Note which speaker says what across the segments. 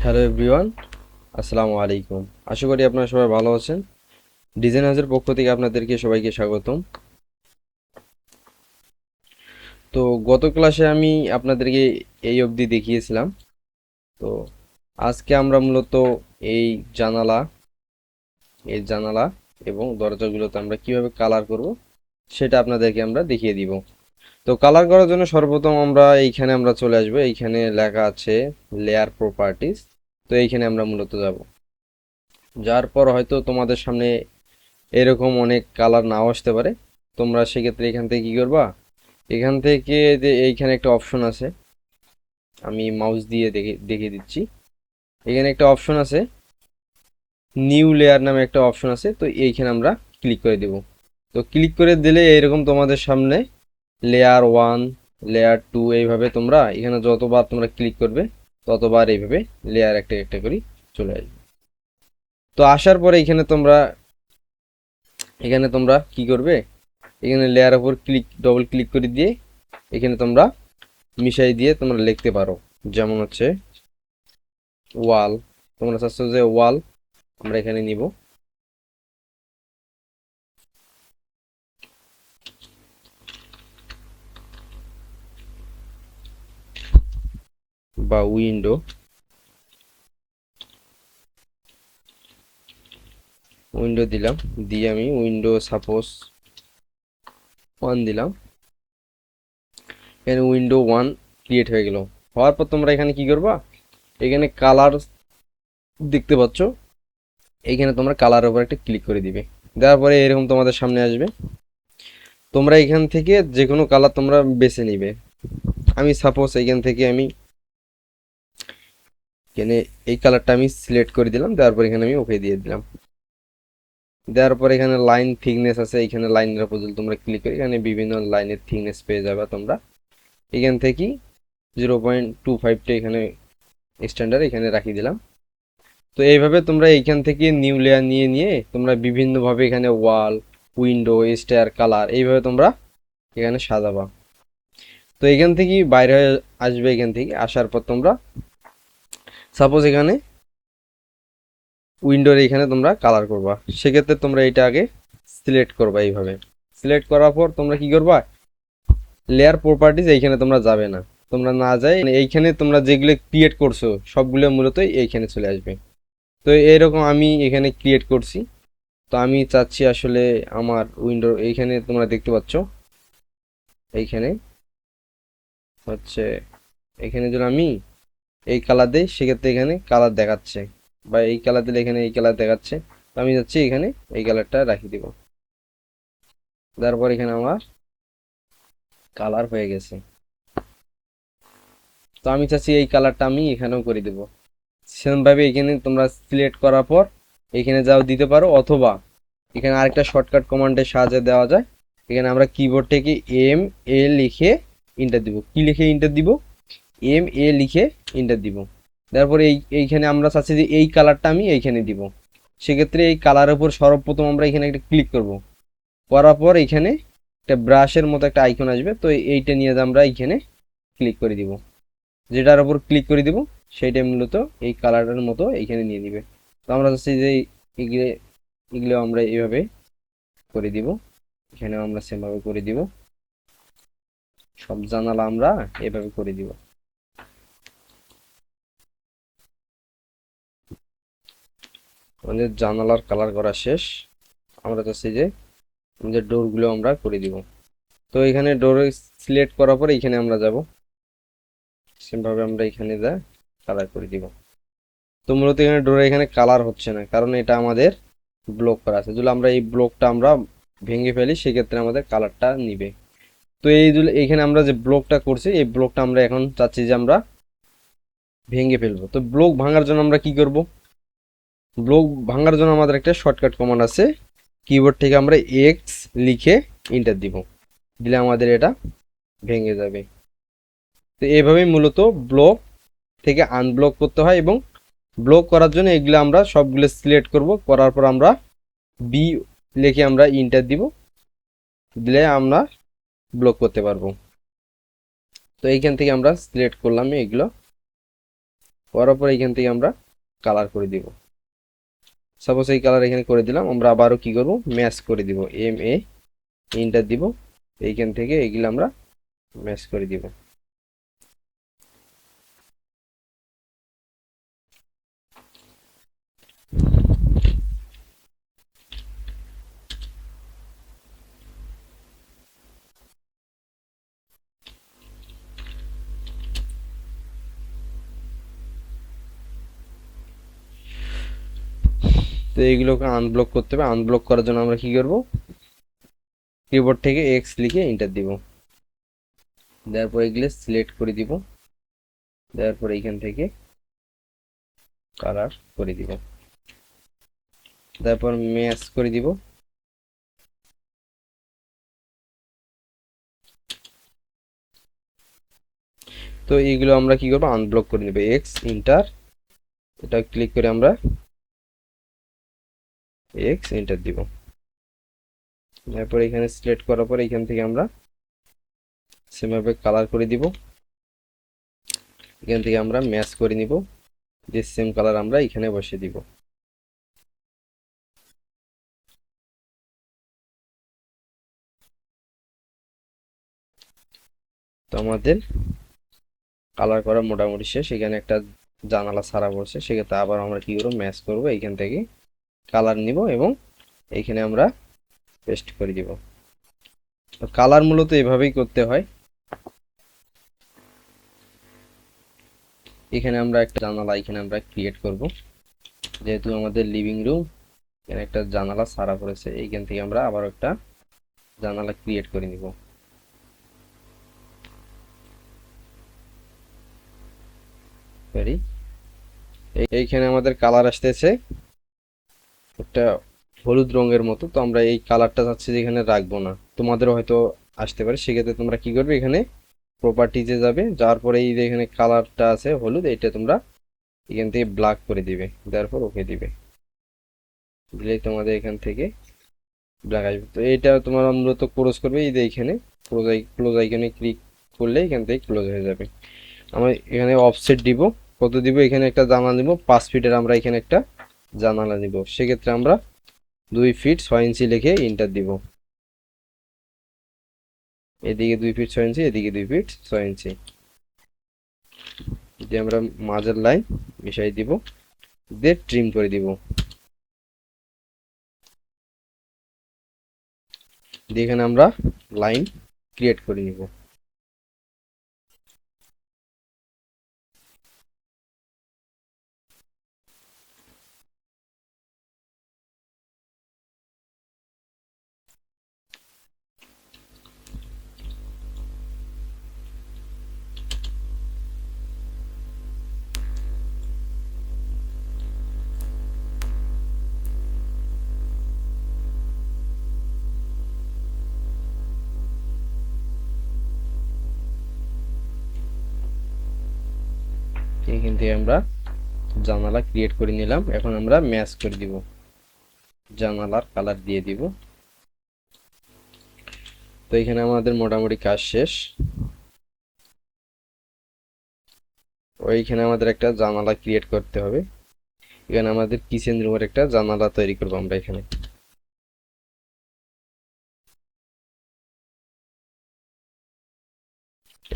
Speaker 1: Hello everyone, আসসালামু আলাইকুম। আশা করি আপনারা সবাই ভালো আছেন। ডিজাইন হাউসের পক্ষ থেকে আপনাদেরকে সবাইকে স্বাগতম। তো গত ক্লাসে আমি আপনাদেরকে এই অবধি দেখিয়েছিলাম। তো আজকে আমরা মূলত এই জানালা এই জানালা এবং দরজাগুলোতে আমরা কিভাবে কালার করব সেটা আপনাদেরকে আমরা দেখিয়ে দিব। তো কালার করার জন্য সর্বপ্রথম আমরা এইখানে আমরা চলে আসবো। এইখানে লেখা আছে লেয়ার প্রপার্টিজ। তো এইখানে আমরা মূলত যাব। যার পর হয়তো তোমাদের সামনে এরকম অনেক কালার নাও আসতে পারে। তোমরা সেক্ষেত্রে এখান থেকে কি করবা, এখান থেকে যে এইখানে একটা অপশন আছে, আমি মাউস দিয়ে দেখিয়ে দিচ্ছি। এখানে একটা অপশন আছে, নিউ লেয়ার নামে একটা অপশন আছে। তো এইখানে আমরা ক্লিক করে দেব। তো ক্লিক করে দিলে এরকম তোমাদের সামনে লেয়ার ওয়ান, লেয়ার টু, এইভাবে তোমরা এখানে যতবার তোমরা ক্লিক করবে ততবার এইভাবে লেয়ার একটা একটা করে চলে আসবে। তো আসার পরে এখানে তোমরা কি করবে, এখানে লেয়ার উপর ডবল ক্লিক করে দিয়ে এখানে তোমরা মিশাই দিয়ে তোমরা লিখতে পারো। যেমন হচ্ছে ওয়াল, তোমরা চাচ্ছ যে ওয়াল আমরা এখানে নিব। বা উইন্ডো, দিলাম। দিয়ে আমি উইন্ডো সাপোজ 1 দিলাম। এখানে উইন্ডো 1 ক্রিয়েট হয়ে গেল। হওয়ার পর তোমরা এখানে কি করবা, এখানে কালার দেখতে পাচ্ছ, এইখানে তোমরা কালার উপর একটা ক্লিক করে দিবে। দেওয়ার পরে এরকম তোমাদের সামনে আসবে। তোমরা এখান থেকে যে কোনো কালার তোমরা বেছে নিবে। আমি সাপোজ এইখান থেকে আমি এখানে এই কালারটা আমি সিলেক্ট করে দিলাম। দেওয়ার পর এখানে আমি ওকে দিয়ে দিলাম। দেওয়ার পর এখানে লাইন থিকনেস আছে, এখানে লাইনের উপর যদি তোমরা ক্লিক করে এখানে বিভিন্ন লাইনের থিকনেস পেয়ে যাবে তোমরা। এখান থেকে 0.25টা এখানে স্ট্যান্ডার্ড এখানে রাখিয়ে দিলাম। তো এইভাবে তোমরা এইখান থেকে নিউ লেয়ার নিয়ে নিয়ে তোমরা বিভিন্নভাবে এখানে ওয়াল, উইন্ডো, স্টার, কালার এইভাবে তোমরা এখানে সাজাবা। তো এখান থেকে বাইরে হয়ে আসবে। এখান থেকে আসার পর তোমরা সাপোজ এখানে উইন্ডোর এখানে তোমরা কালার করবা। সেক্ষেত্রে তোমরা এটা আগে সিলেক্ট করবা। এইভাবে সিলেক্ট করার পর তোমরা কি করবা, লেয়ার প্রপার্টিজ এইখানে তোমরা যাবে না। তোমরা না যাই এইখানে তোমরা যেগুলো ক্রিয়েট করছো সবগুলো মূলত এইখানে চলে আসবে। তো এইরকম আমি এখানে ক্রিয়েট করছি। তো আমি চাচ্ছি আসলে আমার উইন্ডো এইখানে তোমরা দেখতে পাচ্ছ, এইখানে হচ্ছে এখানে যদি আমি এই কালার দিই সেক্ষেত্রে এখানে কালার দেখাচ্ছে, বা এই কালার দিলে এখানে এই কালার দেখাচ্ছে। তো আমি যাচ্ছি এখানে এই কালারটা রাখি দিব। তারপর এখানে আমার কালার হয়ে গেছে। তো আমি চাচ্ছি এই কালারটা আমি এখানেও করে দেব। সেরকমভাবে এখানে তোমরা সিলেক্ট করার পর এখানে যাও দিতে পারো, অথবা এখানে আরেকটা শর্টকাট কমান্ডের সাহায্যে দেওয়া যায়। এখানে আমরা কিবোর্ড থেকে MA লিখে ইন্টার দিব। কি লিখে ইন্টার দিব, MA লিখে ইন্টার দিব। তারপর এইখানে আমরা চাচ্ছি যে এই কালারটা আমি এইখানে দিব। সেক্ষেত্রে এই কালারের উপর সর্বপ্রথম আমরা এখানে একটা ক্লিক করব। করার পর এখানে একটা ব্রাশের মতো একটা আইকন আসবে। তো এইটা নিয়ে আমরা এইখানে ক্লিক করে দিব। যেটার উপর ক্লিক করে দিব সেইটা মূলত এই কালারের মতো এইখানে নিয়ে নিবে। তো আমরা চাচ্ছি যে এগুলো এগুলো আমরা এইভাবে করে দিব। এখানেও আমরা সেমভাবে করে দিব। সব জানালা আমরা এভাবে করে দিব। আমাদের জানালার কালার করা শেষ। আমরা চাচ্ছি যে আমাদের ডোরগুলো আমরা করে দিব। তো এখানে ডোর সিলেক্ট করার পর এখানে আমরা যাব। সেমভাবে আমরা এখানে যা কালার করে দিব। তো মূলত এখানে ডোরে এখানে কালার হচ্ছে না, কারণ এটা আমাদের ব্লক করা আছে। যদি আমরা এই ব্লকটা আমরা ভেঙে ফেলি সেক্ষেত্রে আমাদের কালারটা নিবে। তো এইখানে আমরা যে ব্লকটা করছি এই ব্লকটা আমরা এখন চাচ্ছি যে আমরা ভেঙে ফেলবো। তো ব্লক ভাঙার জন্য আমরা কি করব, ব্লক ভাঙার জন্য আমাদের একটা শর্টকাট কমান্ড আছে। কিবোর্ড থেকে আমরা এক্স লিখে ইন্টার দিব। দিলে আমাদের এটা ভেঙে যাবে। তো এইভাবেই মূলত ব্লক থেকে আনব্লক করতে হয়। এবং ব্লক করার জন্য এগুলো আমরা সবগুলো সিলেক্ট করব। করার পর আমরা বি লিখে আমরা ইন্টার দিব। দিলে আমরা ব্লক করতে পারবো। তো এইখান থেকে আমরা সিলেক্ট করলাম এগুলো। করার পর এখান থেকে আমরা কালার করে দিব। সাপোজ এই কালার এখানে করে দিলাম, আমরা আবারও কি করব, ম্যাচ করে দিব, MA ইন্টার দিব, এইখান থেকে এগুলো আমরা ম্যাচ করে দিব। তো এইগুলোকে আনব্লক করতে হবে। আনব্লক করার জন্য আমরা কি করব, কিবোর্ড থেকে X লিখে এন্টার দিব, দেওয়ার পর এগুলো সিলেক্ট করে দিব, দেওয়ার পর এইখান থেকে কালার করে দিব, তারপর ম্যাচ করে দিব। তো এইগুলো আমরা কি করব, আনব্লক করে নেব, X ইন্টার, এটা ক্লিক করে আমরা X এন্টার দিব, তারপর এখানে সিলেক্ট করার পর এখান থেকে আমরা সেমভাবে কালার করে দিব, এখান থেকে আমরা ম্যাচ করে নিব, যে সেম কালার আমরা এখানে বসিয়ে দিব। তো আমাদের কালার করা মোটামুটি শেষ। এখানে একটা জানালা ছাড়া পড়ছে, সেক্ষেত্রে আবার আমরা কি করব, ম্যাচ করব, এখান থেকে কালার নিব এবং এইখানে আমরা পেস্ট করে দিব। তো কালার মূলত এভাবেই করতে হয়। এখানে আমরা একটা জানালা এখানে আমরা ক্রিয়েট করব, যেহেতু আমাদের লিভিং রুম, এখানে একটা জানালা ছাড়া পড়েছে, এইখান থেকে আমরা আবার একটা জানালা ক্রিয়েট করে নিব। সরি, এইখানে আমাদের কালার আসতেছে একটা হলুদ রঙের মতো। তো আমরা এই কালারটা চাচ্ছি যে এখানে রাখবো না, তোমাদেরও হয়তো আসতে পারে, সেক্ষেত্রে তোমরা কি করবে, এখানে প্রপার্টিজে যাবে, যাওয়ার পরে এই যে এখানে কালারটা আছে হলুদ, এইটা তোমরা এখান থেকে ব্ল্যাক করে দিবে, দেওয়ার পর ওকে দিবে, দিলেই তোমাদের এখান থেকে ব্ল্যাক আসবে। তো এটা তোমরা মূলত ক্লোজ করবে, এই যে এখানে ক্লোজ আইকনে ক্লিক করলে এখান থেকে ক্লোজ হয়ে যাবে। আমরা এখানে অফসেট দিব, কত দিব, এখানে একটা জানালা দিব 5 ফিটের, আমরা এখানে একটা জানালা দিব, সেক্ষেত্রে আমরা 2 ফিট 6 ইঞ্চি লিখে ইন্টার দিব, এদিকে 2 ফিট 6 ইঞ্চি, এদিকে 2 ফিট 6 ইঞ্চি দিয়ে আমরা মাঝের লাইন মিশাই দিব, দিয়ে ট্রিম করে দিব, দিয়ে এখানে আমরা লাইন ক্রিয়েট করে নিব। এখান থেকে আমরা জানালা ক্রিয়েট করে নিলাম, এখন আমরা ম্যাচ করে দিব, জানালার কালার দিয়ে দিব। তো এখানে আমাদের মোটামুটি কাজ শেষ। ওইখানে আমাদের একটা জানালা ক্রিয়েট করতে হবে, এখানে আমাদের কিচেন রুমের একটা জানালা তৈরি করবো আমরা এখানে।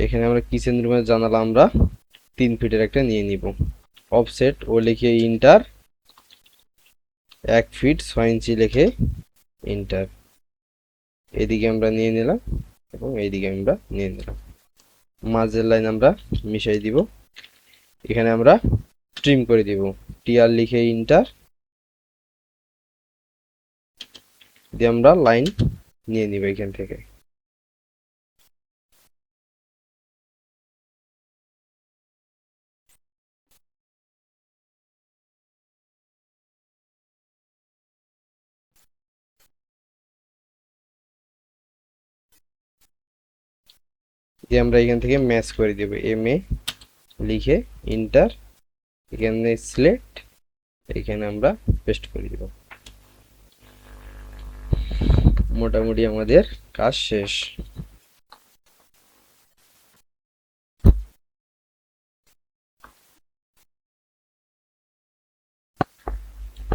Speaker 1: এখানে আমরা কিচেন রুমের জানালা আমরা 3 ফিটের একটা নিয়ে নিব, অফসেট ও লিখে ইন্টার, 1 ফিট 6 ইঞ্চি লিখে ইন্টার, এদিকে আমরা নিয়ে নিলাম এবং এইদিকে আমরা নিয়ে নিলাম, মাঝের লাইন আমরা মিশাই দিব, এখানে আমরা ট্রিম করে দিব, টিআর লিখে ইন্টার দিয়ে আমরা লাইন নিয়ে নিব এখান থেকে। দিয়ে আমরা এখান থেকে ম্যাচ করে দেব, MA লিখে ইন্টার, এখানে সিলেক্ট, এখানে আমরা পেস্ট করে দিব। মোটামুটি আমাদের কাজ শেষ।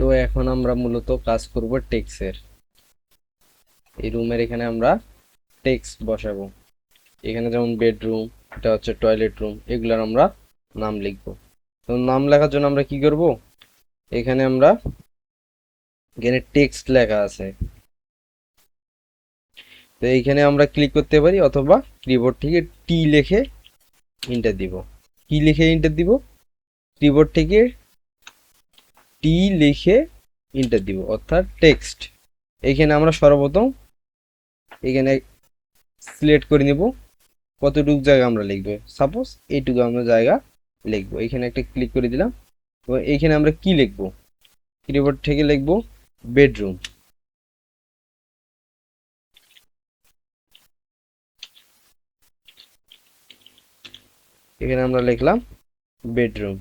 Speaker 1: তো এখন আমরা মূলত কাজ করব টেক্সের। এই রুমের এখানে আমরা টেক্সট বসাবো। এখানে যেমন বেডরুম, এটা হচ্ছে টয়লেট রুম, এগুলার আমরা নাম লিখব। তো নাম লেখার জন্য আমরা কি করব, এখানে আমরা এখানে টেক্সট লেখা আছে, তো এইখানে আমরা ক্লিক করতে পারি, অথবা কিবোর্ড থেকে টি লিখে এন্টার দিব। কি লিখে এন্টার দিব? কিবোর্ড থেকে টি লিখে এন্টার দিব, অর্থাৎ টেক্সট। এইখানে আমরা সর্বপ্রথম এখানে সিলেক্ট করে নিব কতটুকু জায়গা আমরা লিখবো। সাপোজ এইটুকু আমরা জায়গা লিখবো। এখানে একটা ক্লিক করে দিলাম। তো এইখানে আমরা কি লিখবো? কিবোর্ড থেকে লিখবো বেডরুম। এখানে আমরা লিখলাম বেডরুম।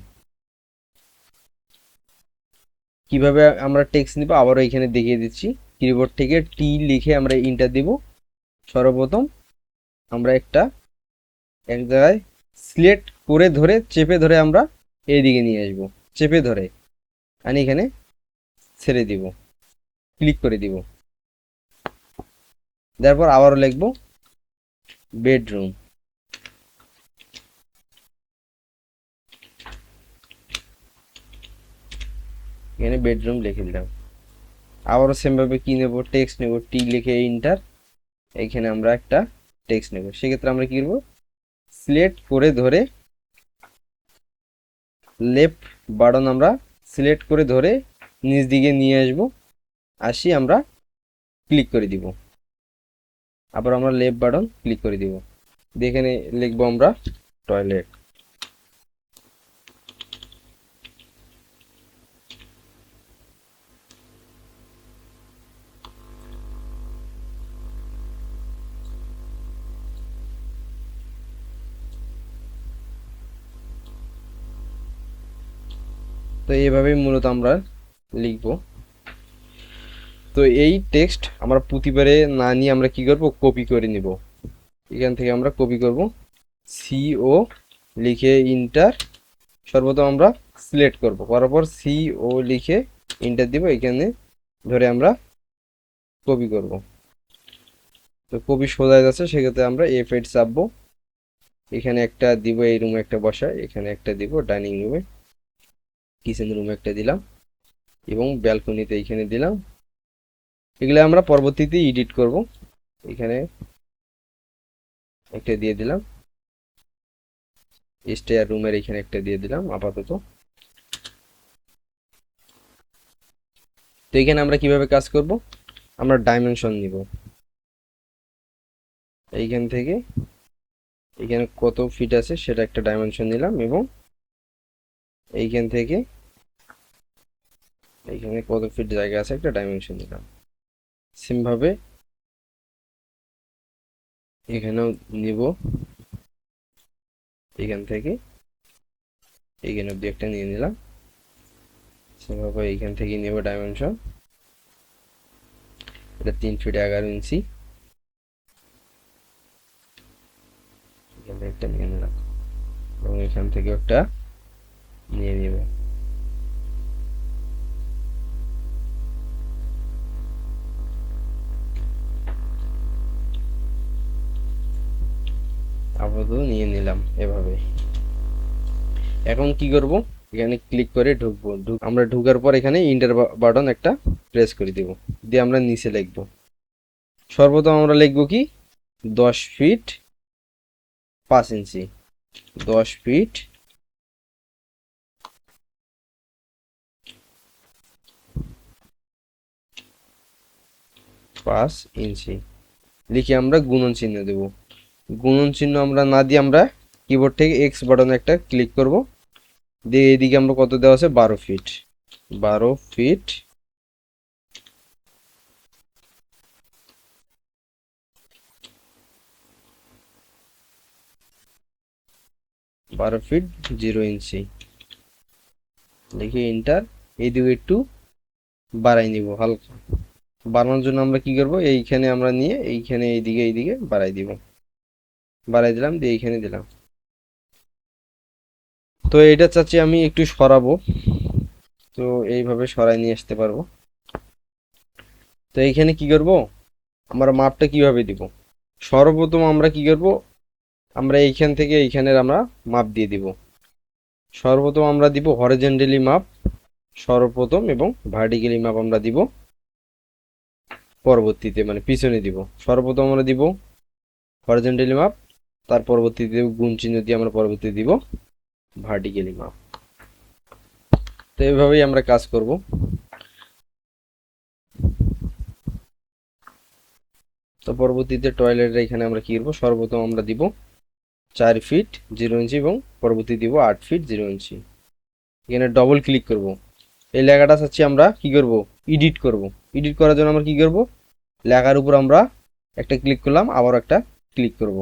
Speaker 1: কিভাবে আমরা টেক্সট নিব আবারও এখানে দেখিয়ে দিচ্ছি। কিবোর্ড থেকে টি লিখে আমরা এন্টার দিব। সর্বপ্রথম আমরা এক জায়গায় সিলেক্ট করে ধরে চেপে ধরে আমরা এইদিকে নিয়ে আসবো, চেপে ধরে আর এখানে ছেড়ে দিব, ক্লিক করে দিব। তারপর আবারও লিখবো বেডরুম। এখানে বেডরুম লিখে দিলাম। আবারও সেমভাবে কি নেব, টেক্সট নেব, টি লিখে এন্টার। এখানে আমরা একটা টেক্সট নেব। সেক্ষেত্রে আমরা কি করব, সিলেক্ট করে ধরে লেফট বাটন আমরা সিলেক্ট করে ধরে নিচ দিকে নিয়ে আসব, আসি আমরা ক্লিক করে দিব। আবার আমরা লেফট বাটন ক্লিক করে দিব। এখানে লিখবো আমরা টয়লেট। তো এইভাবেই মূলত আমরা লিখব। তো এই টেক্সট আমরা প্রতিবারে না নিয়ে আমরা কি করব, কপি করে নিব। এখান থেকে আমরা কপি করব, সিও লিখে ইন্টার। সর্বপ্রথম আমরা সিলেক্ট করব, করার পর সিও লিখে ইন্টার দিব। এখানে ধরে আমরা কপি করব। তো কপি সোজা যাচ্ছে, সেক্ষেত্রে আমরা F8 চাপবো। এখানে একটা দিব, এই রুমে একটা বসায়, এখানে একটা দিব ডাইনিং রুমে, কিচেন রুমে একটা দিলাম, এবং ব্যালকনিতে এইখানে দিলাম। এগুলো আমরা পরবর্তীতে এডিট করব। এখানে একটা দিয়ে দিলাম, স্টেয়ার রুমের এখানে একটা দিয়ে দিলাম আপাতত। তো এখানে আমরা কিভাবে কাজ করব, আমরা ডাইমেনশন নিব। এইখান থেকে এখানে কত ফিট আছে সেটা একটা ডাইমেনশন নিলাম, এবং এইখান থেকে এইখানে কত ফিট জায়গা আছে একটা ডাইমেনশন নিলাম। সেমভাবে এখানেও নিব, এখান থেকে এইখানে অব্দি একটা নিয়ে নিলাম। সেভাবে এইখান থেকে নেব ডাইমেনশন, এটা 3 ফিট 11 ইঞ্চি। এখান থেকে একটা নিয়ে নিলাম, এবং এখান থেকে একটা নিয়ে নিব। আপাতত নিয়ে নিলাম এভাবে। এখন কি করব, এখানে ক্লিক করে ঢুকবো। আমরা ঢুকার পর এখানে ইন্টার বাটন একটা প্রেস করে দিব, দিয়ে আমরা নিচে লিখব। সর্বপ্রথম আমরা লিখব কি 10 ফিট 5 ইঞ্চি, 10 ফিট 5 ইঞ্চি লিখে আমরা গুণন চিহ্ন দেব। গুণন চিহ্ন আমরা না দিয়ে আমরা কিবোর্ড থেকে এক্স বাটনে একটা ক্লিক করব, দিয়ে এইদিকে আমরা কত দেওয়া আছে 12 ফিট, 12 ফিট 0 ইঞ্চি লিখে এন্টার। এইদিকে একটু বাড়াই নিব হালকা। বাড়ানোর জন্য আমরা কি করব, এইখানে আমরা নিয়ে এইখানে এইদিকে বাড়াই দিব, বাড়াই দিলাম, দিয়ে এইখানে দিলাম। তো এটা চাচ্ছি আমি একটু সরাবো। তো তো এইভাবে সরাই নিয়ে আসতে পারবো। তো এইখানে কি করব, আমরা মাপটা কিভাবে দিব? সর্বপ্রথম আমরা কি করব, আমরা এইখান থেকে এইখানের আমরা মাপ দিয়ে দিব। সর্বপ্রথম আমরা দিব হরিজন্টালি মাপ সর্বপ্রথম, এবং ভার্টিক্যালি মাপ আমরা দিব পরবর্তীতে, মানে পিছনে দিব। সর্বপ্রথম আমরা দিব হরিজন্টালি মাপ, তার পরবর্তীতে গুণ চিহ্ন দিয়ে আমরা পরবর্তীতে দিব ভার্টিক্যালি মাপ। তো এইভাবেই আমরা কাজ করব। তো পরবর্তীতে টয়লেটের এখানে আমরা কি করব, সর্বপ্রথম আমরা দিব 4 ফিট 0 ইঞ্চি এবং পরবর্তী দিব 8 ফিট 0 ইঞ্চি। এখানে ডবল ক্লিক করব। এই লেখাটা চাচ্ছি আমরা কি করব, এডিট করব। এডিট করার জন্য আমরা কি করব, লেখার উপর আমরা একটা ক্লিক করলাম, আবার একটা ক্লিক করব,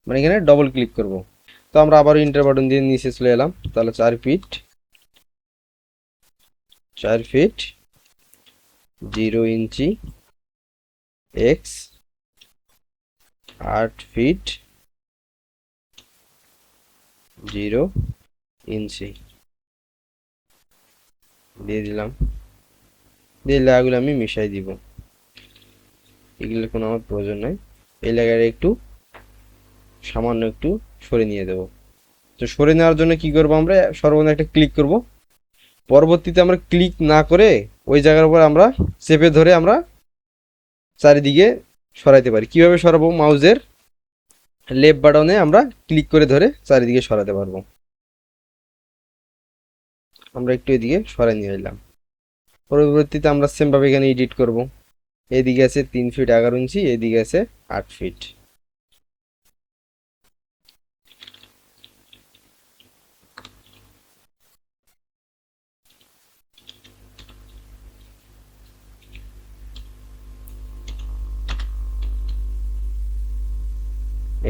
Speaker 1: মানে এখানে ডবল ক্লিক করব। তো আমরা আবার এন্টার বাটন দিয়ে নিচে চলে এলাম। তাহলে 4 ফিট 0 ইঞ্চি এক্স 8 ফিট 0 ইঞ্চি দিয়ে দিলাম। দিয়ে লেখাগুলো আমি মিশাই দিব, এগুলোর কোনো আমার প্রয়োজন নাই। এই লেখাটা একটু সামান্য একটু সরে নিয়ে দেব। তো সরে নেওয়ার জন্য কি করব, আমরা সর্বপ্রথম একটা ক্লিক করব। পরবর্তীতে আমরা ক্লিক না করে ওই জায়গার উপর আমরা চেপে ধরে আমরা চারিদিকে সরাইতে পারি। কিভাবে সরাবো, মাউসের লেফট বাটনে আমরা ক্লিক করে ধরে চারিদিকে সরাতে পারবো। আমরা একটু এদিকে সরাই নিয়ে এলাম। পরবর্তীতে আমরা সেমভাবে এখানে এডিট করব। এদিকে আছে 3 ফিট 11 ইঞ্চি, এদিকে আছে 8 ফিট।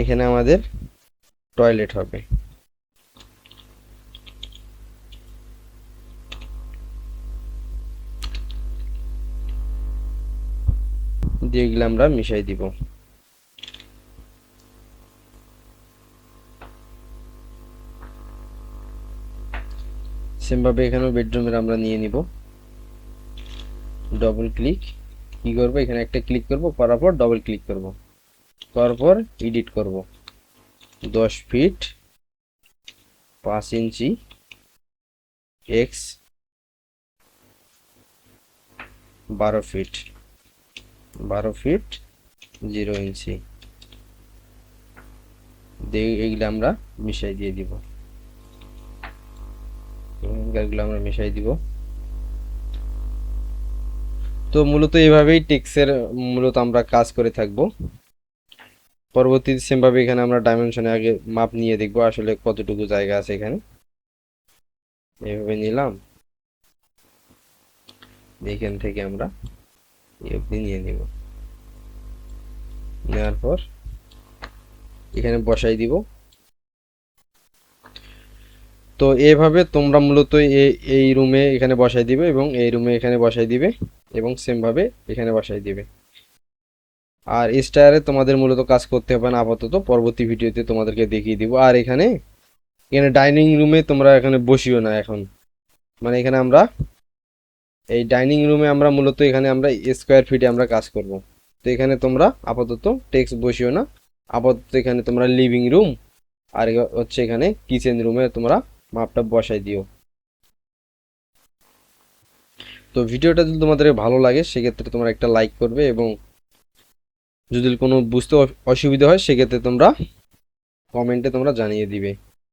Speaker 1: এখানে আমাদের টয়লেট হবে। দিয়ে এগুলো আমরা মিশাই দিব। সেমভাবে এখানেও বেডরুমের আমরা নিয়ে নিব। ডবল ক্লিক কি করব, এখানে একটা ক্লিক করব, করার পর ডবল ক্লিক করব, করার পর এডিট করব। 10 ফিট 5 ইঞ্চি এক্স 12 ফিট 0 ইঞ্চি দিয়ে এগুলো আমরা মিশাই দিয়ে দিব। এগুলো আমরা মিশাই দিব। তো মূলত এইভাবেই টেক্সের মূলত আমরা কাজ করে থাকবো। পরবর্তীতে সেমভাবে এখানে আমরা ডাইমেনশনে আগে মাপ নিয়ে দেখব আসলে কতটুকু জায়গা আছে এখানে। এইভাবে নিলাম, এখান থেকে আমরা এই অবধি নিয়ে নিব। নেওয়ার পর এখানে বসাই দিব। তো এইভাবে তোমরা মূলত এই রুমে এখানে বসাই দিবে এবং এই রুমে এখানে বসাই দিবে এবং সেমভাবে এখানে বসাই দিবে। আর স্টারে তোমাদের মূলত কাজ করতে হবে না আপাতত, পরবর্তী ভিডিওতে তোমাদেরকে দেখিয়ে দিব। আর এখানে এখানে ডাইনিং রুমে তোমরা এখানে বসিও না এখন, মানে এখানে আমরা এই ডাইনিং রুমে আমরা মূলত এখানে আমরা স্কোয়ার ফিটে আমরা কাজ করব। তো এখানে তোমরা আপাতত টেক্সট বসিও না, আপাতত এখানে তোমরা লিভিং রুম আর হচ্ছে এখানে কিচেন রুমে তোমরা মাপটা বসাই দিও। তো ভিডিওটা যদি তোমাদের ভালো লাগে সেক্ষেত্রে তোমরা একটা লাইক করবে, এবং যদি কোনো বুঝতে অসুবিধা হয় সেক্ষেত্রে তোমরা কমেন্টে তোমরা জানিয়ে দিবে।